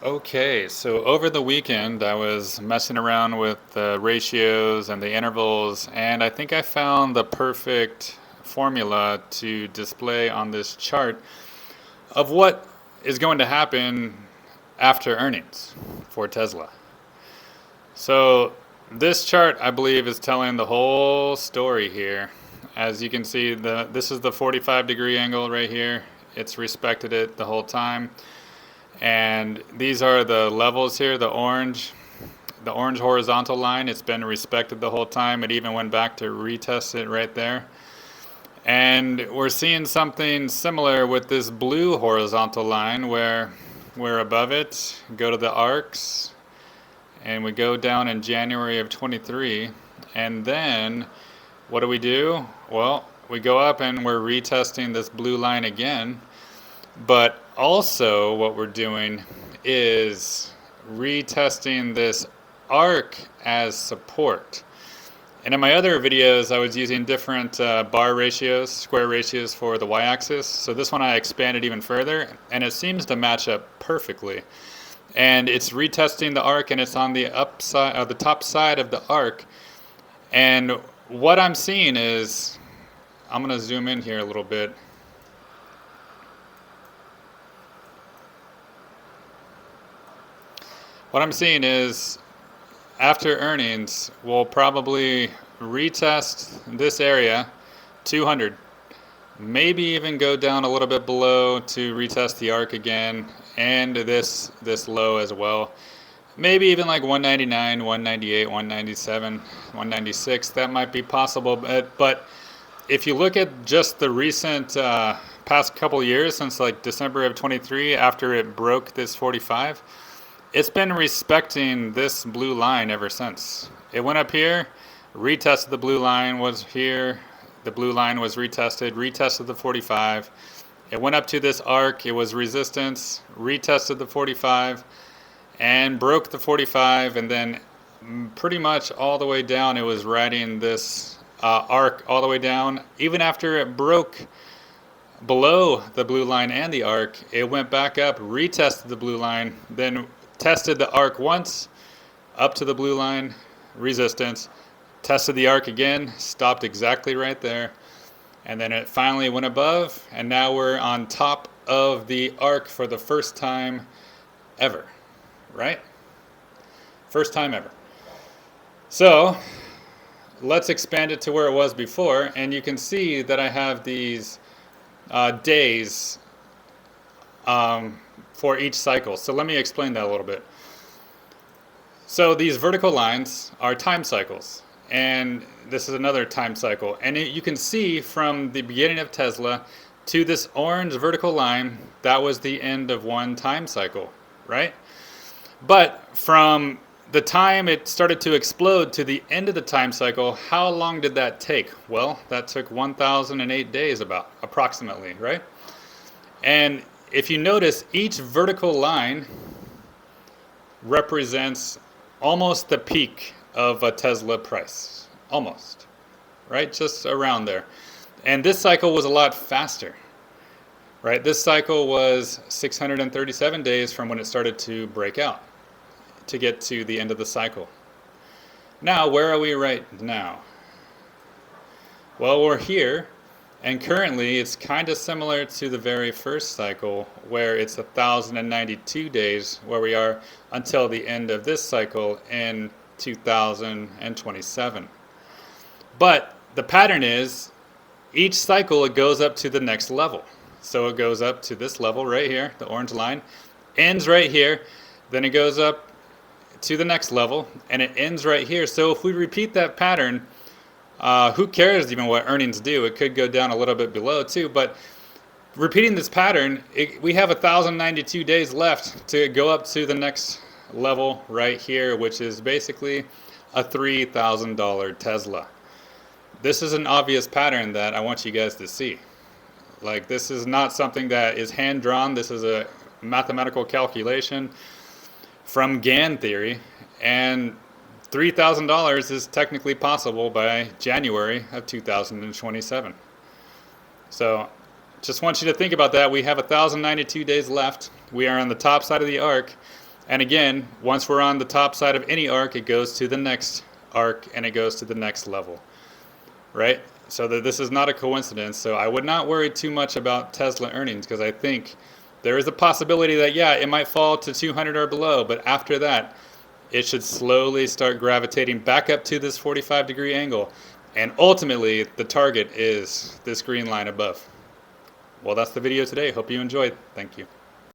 Okay, so over the weekend I was messing around with the ratios and the intervals, and I think I found the perfect formula to display on this chart of what is going to happen after earnings for Tesla. So this chart, I believe, is telling the whole story here. As you can see, this is the 45-degree angle right here. It's respected it the whole time. And these are the levels here, the orange horizontal line. It's been respected the whole time. It even went back to retest it right there. And we're seeing something similar with this blue horizontal line where we're above it, go to the arcs, and we go down in January of 23. And then what do? Well, we go up and we're retesting this blue line again. But also what we're doing is retesting this arc as support. And in my other videos, I was using different bar ratios, square ratios for the y-axis. So this one I expanded even further, and it seems to match up perfectly. And it's retesting the arc, and it's on the upside, the top side of the arc. And what I'm seeing is, I'm going to zoom in here a little bit. What I'm seeing is after earnings, we'll probably retest this area, 200. Maybe even go down a little bit below to retest the arc again, and this low as well. Maybe even like 199, 198, 197, 196. That might be possible. But if you look at just the recent past couple years, since like December of 23, after it broke this 45, it's been respecting this blue line ever since. It went up here, retested the blue line, was here, the blue line was retested the 45. It went up to this arc, it was resistance, retested the 45, and broke the 45, and then pretty much all the way down it was riding this arc all the way down. Even after it broke below the blue line and the arc, it went back up, retested the blue line, then tested the arc once, up to the blue line, resistance, tested the arc again, stopped exactly right there, and then it finally went above, and now we're on top of the arc for the first time ever, right? First time ever. So let's expand it to where it was before, and you can see that I have these days for each cycle. So let me explain that a little bit. So these vertical lines are time cycles, and this is another time cycle. And you can see from the beginning of Tesla to this orange vertical line, that was the end of one time cycle, right? But from the time it started to explode to the end of the time cycle, how long did that take? Well, that took 1,008 days approximately, right? And if you notice, each vertical line represents almost the peak of a Tesla price. Almost, right? Just around there. And this cycle was a lot faster, right? This cycle was 637 days from when it started to break out to get to the end of the cycle. Now, where are we right now? Well, we're here. And currently, it's kind of similar to the very first cycle, where it's 1,092 days where we are until the end of this cycle in 2027. But the pattern is, each cycle it goes up to the next level. So it goes up to this level right here, the orange line, ends right here, then it goes up to the next level, and it ends right here. So if we repeat that pattern, who cares even what earnings do? It could go down a little bit below too, but repeating this pattern, we have 1,092 days left to go up to the next level right here, which is basically a $3,000 Tesla. This is an obvious pattern that I want you guys to see. Like, this is not something that is hand-drawn. This is a mathematical calculation from Gann theory, and $3,000 is technically possible by January of 2027. So just want you to think about that. We have 1,092 days left. We are on the top side of the arc, And again, once we're on the top side of any arc, it goes to the next arc and it goes to the next level, right? So that this is not a coincidence. So I would not worry too much about Tesla earnings, because I think there is a possibility that, yeah, it might fall to 200 or below, but after that, it should slowly start gravitating back up to this 45-degree angle. And ultimately, the target is this green line above. Well, that's the video today. Hope you enjoyed. Thank you.